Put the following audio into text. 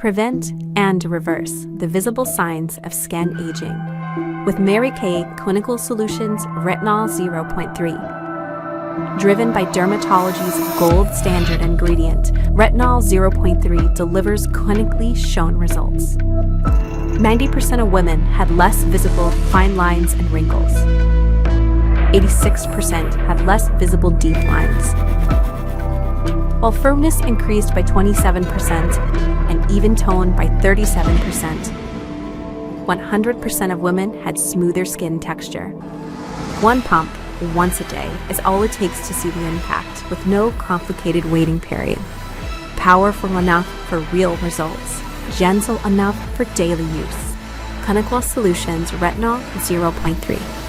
prevent and reverse the visible signs of skin aging with Kay Clinical Solutions Retinol 0.3. Driven by dermatology's gold standard ingredient, Retinol 0.3 delivers clinically shown results. 90% of women had less visible fine lines and wrinkles. 86% had less visible deep lines, while firmness increased by 27% and even tone by 37%. 100% of women had smoother skin texture. One pump, once a day, is all it takes to see the impact with no complicated waiting period. Powerful enough for real results, gentle enough for daily use. Clinical Solutions Retinol 0.3.